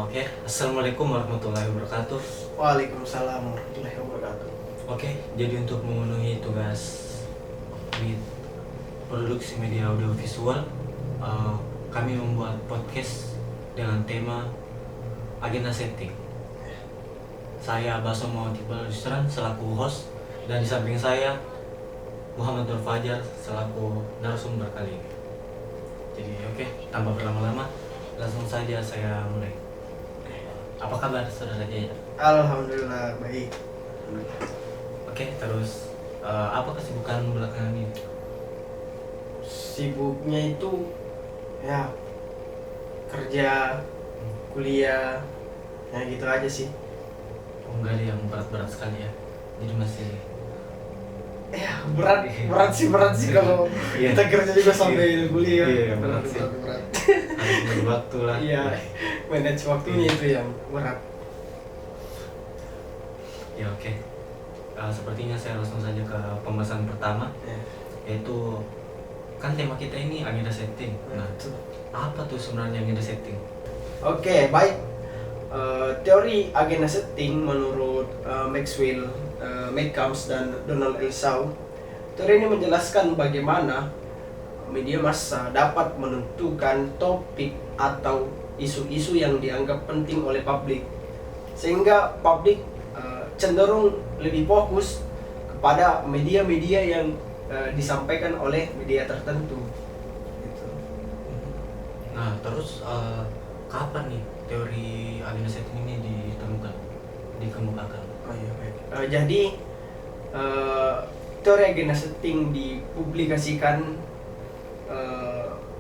Oke, Assalamualaikum warahmatullahi wabarakatuh. Waalaikumsalam warahmatullahi wabarakatuh. Oke, jadi untuk memenuhi tugas di produksi media audiovisual, kami membuat podcast dengan tema agenda setting. Saya Baso Muhammad Iqbal Yusran selaku host, dan di samping saya Muhammad Nur Fajar selaku narasumber kali ini. Jadi oke, tanpa berlama-lama, langsung saja saya mulai. Apa kabar saudara Jaya? Alhamdulillah baik. Oke, terus apa kesibukan belakangan ini? Sibuknya itu ya kerja, kuliah, ya gitu aja sih. Oh, enggak ada yang berat-berat sekali ya. Jadi masih Ya berat sih kalau Iya. kita kerja juga sambil kuliah. Iya, berat sih. Berat. harus berwaktu lah. Iya, manage waktunya itu yang berat. Ya oke. Sepertinya saya langsung saja ke pembahasan pertama, Ya. yaitu kan tema kita ini agenda setting. Nah, Betul. apa tuh sebenarnya agenda setting? Oke, baik. Teori agenda setting menurut Maxwell, McCombs, dan Donald L. Shaw. Teori ini menjelaskan bagaimana media massa dapat menentukan topik atau isu-isu yang dianggap penting oleh publik, sehingga publik cenderung lebih fokus kepada media-media yang disampaikan oleh media tertentu. Gitu. Nah, terus kapan nih teori agenda setting ini dikemukakan? Oh iya, baik. Jadi teori agenda setting dipublikasikan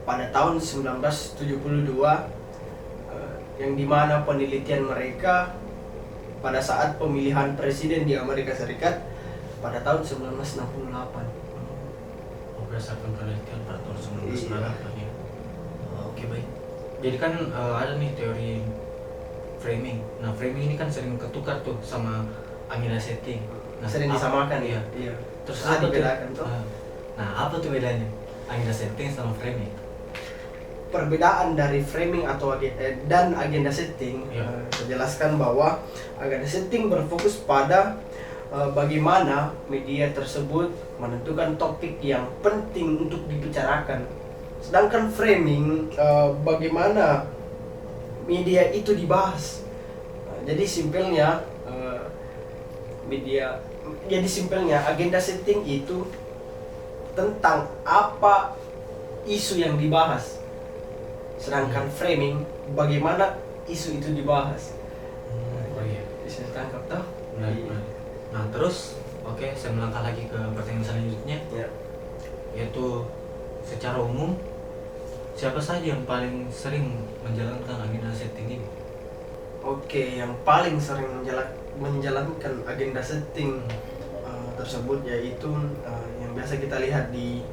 pada tahun 1972, yang dimana penelitian mereka pada saat pemilihan presiden di Amerika Serikat pada tahun 1968. Berdasarkan penelitian pada tahun 1998 ya. Oke, baik. Jadi kan ada nih teori framing. Nah, framing ini kan sering ketukar tuh sama agenda setting. Nah, Sering apa- disamakan iya. ya. Iya. Terus Susah ada tuh. dibedakan tuh. Nah, apa tuh bedanya agenda setting sama framing? Perbedaan dari framing dan agenda setting, Ya. saya jelaskan bahwa agenda setting berfokus pada bagaimana media tersebut menentukan topik yang penting untuk dibicarakan, sedangkan framing bagaimana media itu dibahas. Jadi simpelnya agenda setting itu tentang apa isu yang dibahas, sedangkan framing bagaimana isu itu dibahas. Oh iya. Bisa tangkap toh? Menarik, menarik. Nah, terus oke, saya melangkah lagi ke pertanyaan selanjutnya, Ya. yaitu secara umum siapa saja yang paling sering menjalankan agenda setting ini? Oke, yang paling sering menjalankan agenda setting tersebut yaitu yang biasa kita lihat di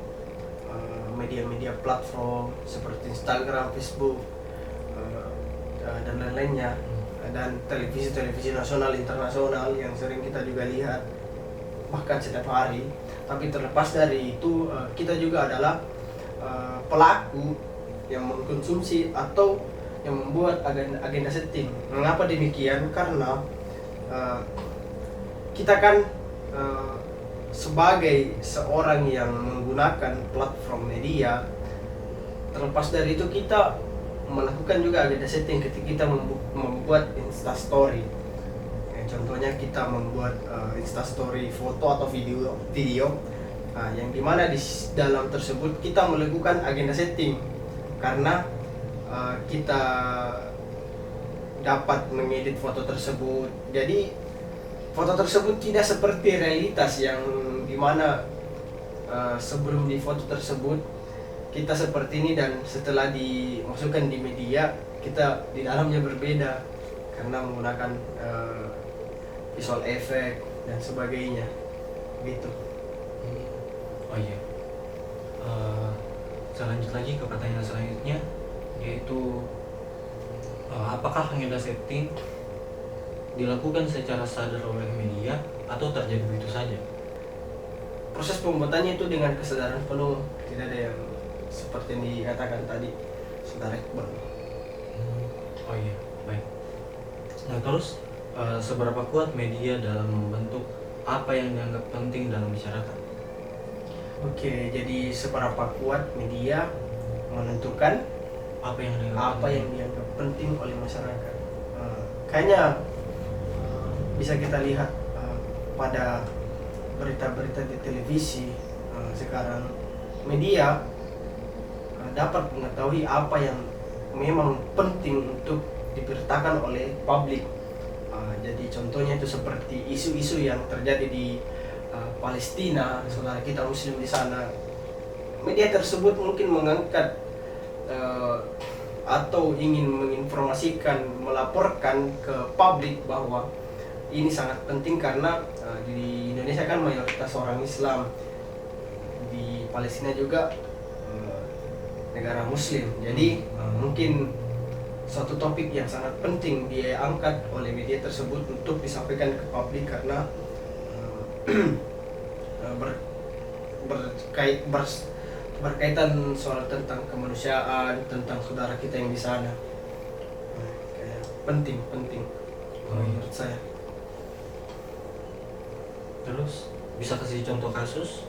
media-media platform seperti Instagram, Facebook, dan lain-lainnya, dan televisi-televisi nasional internasional yang sering kita juga lihat bahkan setiap hari. Tapi terlepas dari itu, kita juga adalah pelaku yang mengkonsumsi atau yang membuat agenda setting. Mengapa demikian? Karena kita kan sebagai seorang yang menggunakan platform media, terlepas dari itu kita melakukan juga agenda setting ketika kita membuat instastory. Contohnya kita membuat instastory foto atau video, yang dimana di dalam tersebut kita melakukan agenda setting karena kita dapat mengedit foto tersebut. Jadi foto tersebut tidak seperti realitas yang dimana sebelum di foto tersebut kita seperti ini dan setelah dimasukkan di media kita di dalamnya berbeda karena menggunakan visual effect dan sebagainya gitu. Oh iya. Saya lanjut lagi ke pertanyaan selanjutnya, yaitu apakah agenda setting dilakukan secara sadar oleh media atau terjadi begitu saja? Proses pembuatannya itu dengan kesadaran penuh, tidak ada yang seperti yang dikatakan tadi saudara Iqbal. Oh iya, baik. Nah terus seberapa kuat media dalam membentuk apa yang dianggap penting dalam masyarakat? Oke, jadi seberapa kuat media menentukan Apa yang dianggap apa penting? yang dianggap penting oleh masyarakat. Kayaknya bisa kita lihat pada berita-berita di televisi sekarang, media dapat mengetahui apa yang memang penting untuk diberitakan oleh publik. Jadi contohnya itu seperti isu-isu yang terjadi di Palestina, saudara kita Muslim di sana. Media tersebut mungkin mengangkat atau ingin menginformasikan, melaporkan ke publik bahwa ini sangat penting karena di Indonesia kan mayoritas orang Islam, di Palestina juga negara Muslim. Jadi mungkin suatu topik yang sangat penting dia angkat oleh media tersebut untuk disampaikan ke publik karena berkaitan soal tentang kemanusiaan, tentang saudara kita yang di sana. Kayak penting menurut saya. Terus bisa kasih contoh kasus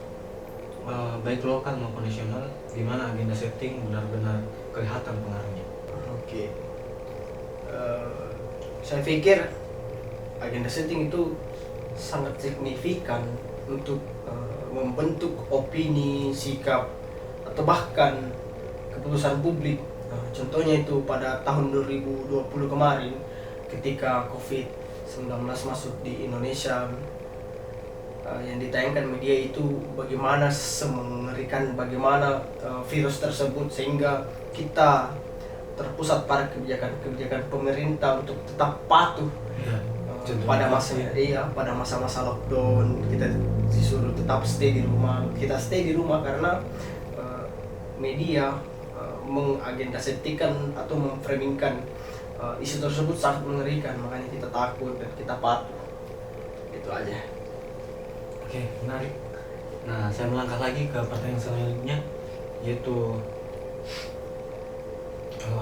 baik lokal maupun nasional di mana agenda setting benar-benar kelihatan pengaruhnya. Oke. Saya pikir agenda setting itu sangat signifikan untuk membentuk opini, sikap, atau bahkan keputusan publik. Contohnya itu pada tahun 2020 kemarin ketika COVID-19 masuk di Indonesia, yang ditayangkan media itu bagaimana semengerikan, bagaimana virus tersebut sehingga kita terpusat pada kebijakan pemerintah untuk tetap patuh pada masa-masa lockdown. Kita disuruh tetap stay di rumah. Kita stay di rumah karena media mengagendasetikan atau memframingkan isu tersebut sangat mengerikan, makanya kita takut dan kita patuh. Itu aja. Oke, menarik. Nah, saya melangkah lagi ke pertanyaan selanjutnya, yaitu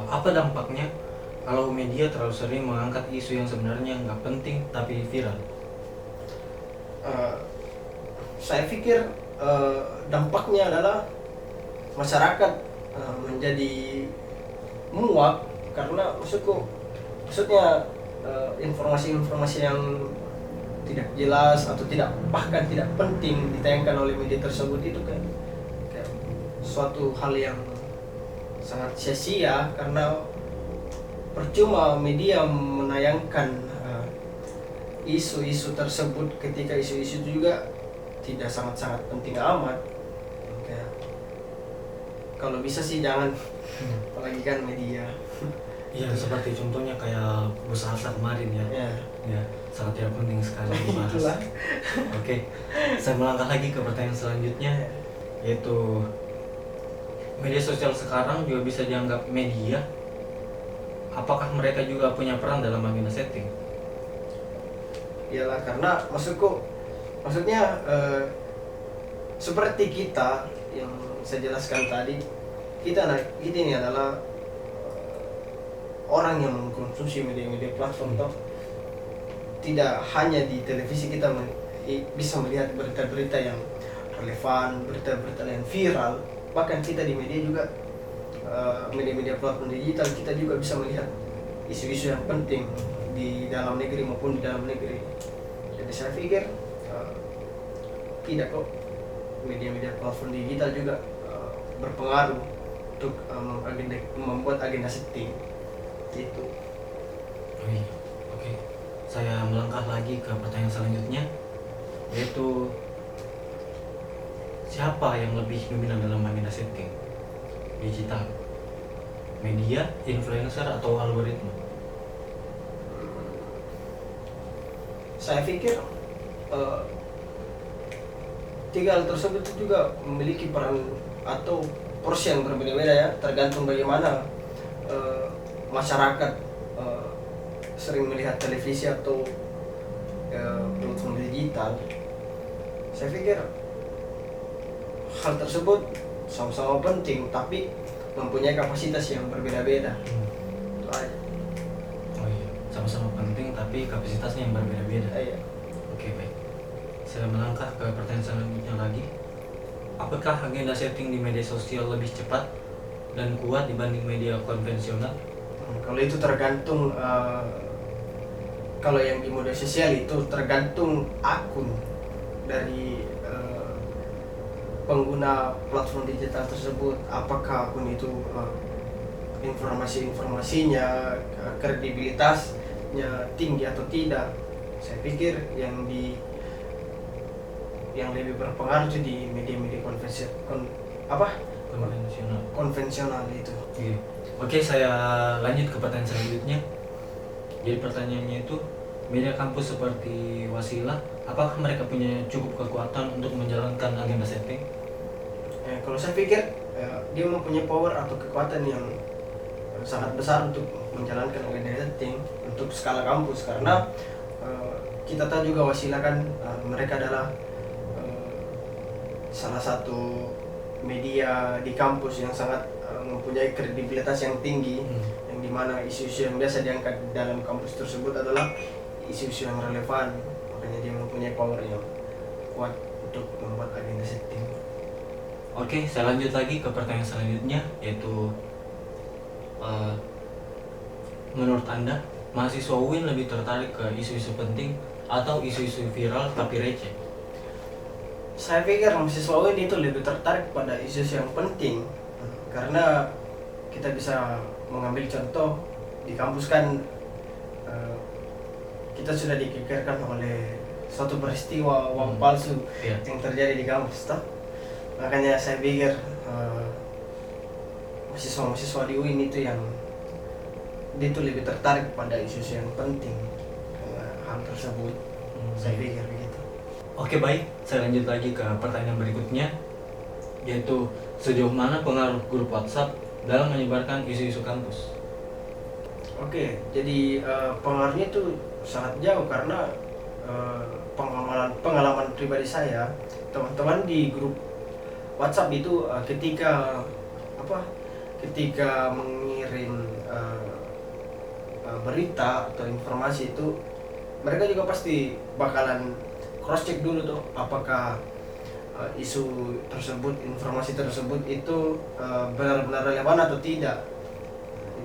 apa dampaknya kalau media terlalu sering mengangkat isu yang sebenarnya nggak penting tapi viral? Saya pikir dampaknya adalah masyarakat menjadi muak karena maksudnya informasi-informasi yang tidak jelas atau bahkan tidak penting ditayangkan oleh media tersebut itu kayak suatu hal yang sangat sia-sia karena percuma media menayangkan isu-isu tersebut ketika isu-isu itu juga tidak sangat-sangat penting amat. Kayak, kalau bisa sih jangan, apalagi kan media. Iya, seperti contohnya kayak Gus Hasan kemarin ya. Ya, sangat tidak penting sekali dibahas. Itulah. Oke, saya melangkah lagi ke pertanyaan selanjutnya, yaitu media sosial sekarang juga bisa dianggap media. Apakah mereka juga punya peran dalam agenda setting? Iyalah, karena maksudnya seperti kita yang saya jelaskan tadi, kita ini adalah orang yang mengkonsumsi media-media platform toh. Tidak hanya di televisi kita bisa melihat berita-berita yang relevan, berita-berita yang viral, bahkan kita di media juga media-media platform digital kita juga bisa melihat isu-isu yang penting di dalam negeri maupun di dalam negeri. Jadi saya pikir tidak kok, media-media platform digital juga berpengaruh untuk membuat agenda setting itu. Oke. Saya melangkah lagi ke pertanyaan selanjutnya, yaitu siapa yang lebih dominan dalam agenda setting digital? Media, influencer, atau algoritma? Saya pikir tiga hal tersebut juga memiliki peran atau porsi yang berbeda-beda ya, tergantung bagaimana masyarakat sering melihat televisi atau platform digital. Saya pikir hal tersebut sama-sama penting tapi mempunyai kapasitas yang berbeda-beda. Itu aja. Oh iya, sama sama-sama penting tapi kapasitasnya yang berbeda-beda. Iya. Oke, baik. Saya melangkah ke pertanyaan selanjutnya lagi. Apakah agenda setting di media sosial lebih cepat dan kuat dibanding media konvensional? Kalau itu tergantung, kalau yang di media sosial itu tergantung akun dari pengguna platform digital tersebut. Apakah akun itu informasi-informasinya, kredibilitasnya tinggi atau tidak. Saya pikir yang lebih berpengaruh itu di media-media konvensional itu. Oke, saya lanjut ke pertanyaan selanjutnya. Jadi pertanyaannya itu, media kampus seperti Wasilah, apakah mereka punya cukup kekuatan untuk menjalankan agenda setting? Kalau saya pikir dia mempunyai power atau kekuatan yang sangat besar untuk menjalankan agenda setting untuk skala kampus, karena kita tahu juga Wasilah kan mereka adalah salah satu media di kampus yang sangat mempunyai kredibilitas yang tinggi, yang dimana isu-isu yang biasa diangkat dalam kampus tersebut adalah isu-isu yang relevan, makanya dia mempunyai power yang kuat untuk membuat agenda setting. Oke, saya lanjut lagi ke pertanyaan selanjutnya, yaitu menurut Anda, mahasiswa UIN lebih tertarik ke isu-isu penting atau isu-isu viral tapi receh? Saya pikir mahasiswa UIN itu lebih tertarik pada isu-isu yang penting, karena kita bisa mengambil contoh di kampus kan, kita sudah dikekerkan oleh suatu peristiwa uang palsu yang terjadi di kampus, toh. Makanya saya pikir mahasiswa-mahasiswa di UIN itu lebih tertarik pada isu-isu yang penting karena hal tersebut. Saya pikir begitu. Oke, baik, saya lanjut lagi ke pertanyaan berikutnya, yaitu sejauh mana pengaruh grup WhatsApp dalam menyebarkan isu-isu kampus? Oke, jadi pengaruhnya itu sangat jauh karena pengalaman pribadi saya, teman-teman di grup WhatsApp itu ketika mengirim berita atau informasi itu, mereka juga pasti bakalan cross check dulu tuh apakah isu tersebut, informasi tersebut itu benar-benar relevan atau tidak.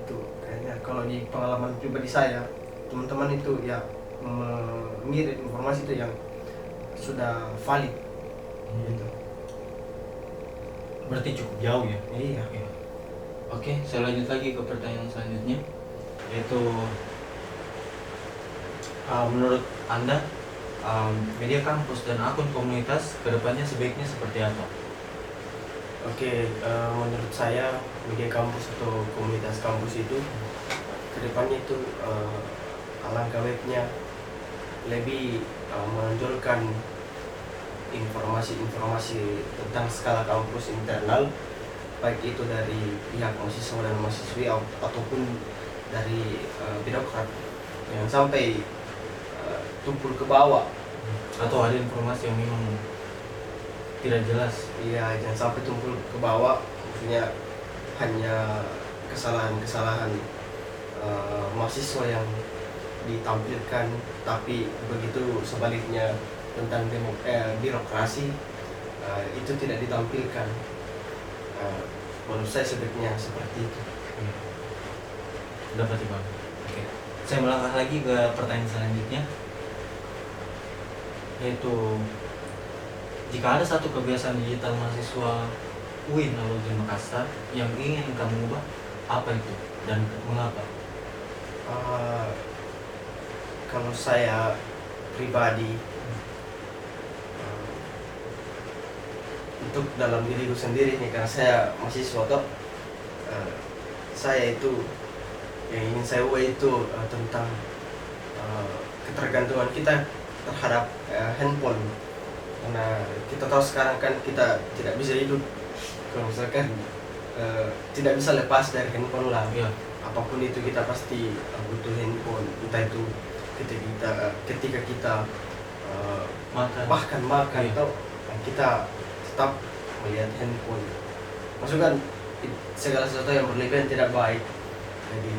Itu kayaknya kalau di pengalaman pribadi saya, teman-teman itu ya mengirim informasi itu yang sudah valid gitu. Berarti cukup jauh ya? Iya. Oke, saya lanjut lagi ke pertanyaan selanjutnya, yaitu menurut Anda media kampus dan akun komunitas kedepannya sebaiknya seperti apa? Oke, menurut saya media kampus atau komunitas kampus itu kedepannya itu alangkah baiknya lebih menonjolkan informasi-informasi tentang skala kampus internal, baik itu dari pihak mahasiswa dan mahasiswi ataupun dari birokrat, jangan sampai tumpul ke bawah atau ada informasi yang memang tidak jelas. Iya, jangan sampai tumpul ke bawah, maksudnya hanya kesalahan-kesalahan mahasiswa yang ditampilkan, tapi begitu sebaliknya tentang birokrasi itu tidak ditampilkan. Menurut saya sebaiknya seperti itu. Dapat Bang. Oke. Saya melangkah lagi ke pertanyaan selanjutnya, yaitu jika ada satu kebiasaan digital mahasiswa UIN atau di Makassar yang ingin kamu ubah, apa itu dan mengapa? Kalau saya pribadi, untuk dalam diriku sendiri nih, karena saya mahasiswa toh, saya itu yang ingin saya ubah itu tentang ketergantungan kita terhadap handphone, karena kita tahu sekarang kan kita tidak bisa hidup kalau misalkan tidak bisa lepas dari handphone lah. Apapun itu kita pasti butuh handphone, entah itu ketika kita makan atau kita tetap melihat handphone. Maksudnya segala sesuatu yang berlebihan tidak baik. Jadi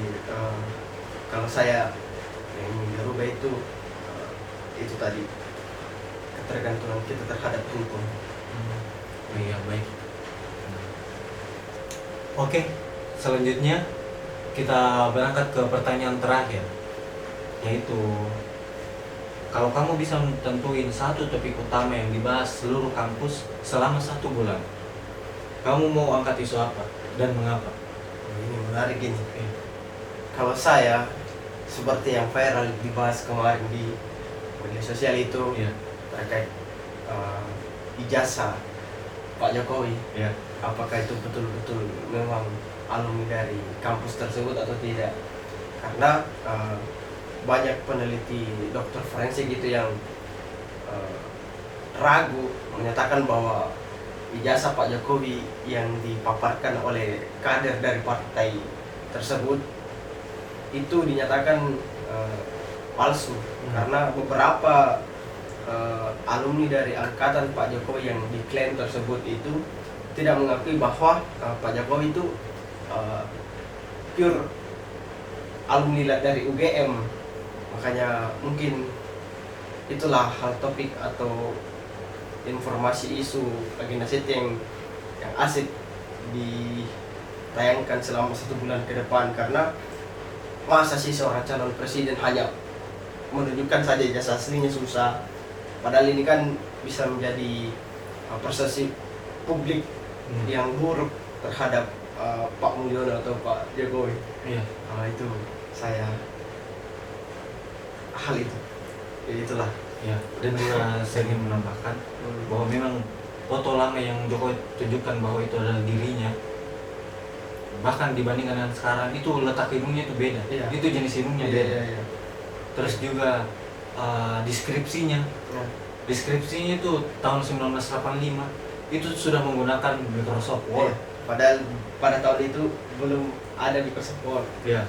kalau saya yang ingin dirubah itu tadi ketergantungan kita terhadap handphone. Oh iya, baik. Oke, selanjutnya kita berangkat ke pertanyaan terakhir, yaitu kalau kamu bisa tentuin satu topik utama yang dibahas seluruh kampus selama 1 bulan, kamu mau angkat isu apa dan mengapa? Ini menarik ini. Kalau saya, seperti yang viral dibahas kemarin di media sosial itu, Iya. terkait ijazah Pak Jokowi, Ya. apakah itu betul-betul memang alumni dari kampus tersebut atau tidak? Karena banyak peneliti dokter forensik gitu yang ragu menyatakan bahwa ijazah Pak Jokowi yang dipaparkan oleh kader dari partai tersebut itu dinyatakan palsu. Karena beberapa alumni dari angkatan Pak Jokowi yang diklaim tersebut itu tidak mengakui bahwa Pak Jokowi itu pure alumni dari UGM. Makanya mungkin itulah hal topik atau informasi isu agenda setting yang asik ditayangkan selama 1 bulan ke depan. Karena masa sih seorang calon presiden hanya menunjukkan saja ijazah aslinya susah, padahal ini kan bisa menjadi persepsi publik yang buruk terhadap Pak Mulyono atau Pak Jokowi. Iya. Itu saya hal itu. Ya, itulah. Ya, dan juga saya ingin menambahkan bahwa memang foto lama yang Jokowi tunjukkan bahwa itu adalah dirinya, bahkan dibandingkan dengan sekarang itu letak hidungnya itu beda. Iya. Itu jenis hidungnya beda. Terus juga deskripsinya itu tahun 1985 itu sudah menggunakan Microsoft Word. Padahal pada tahun itu belum ada Microsoft Word. Ya.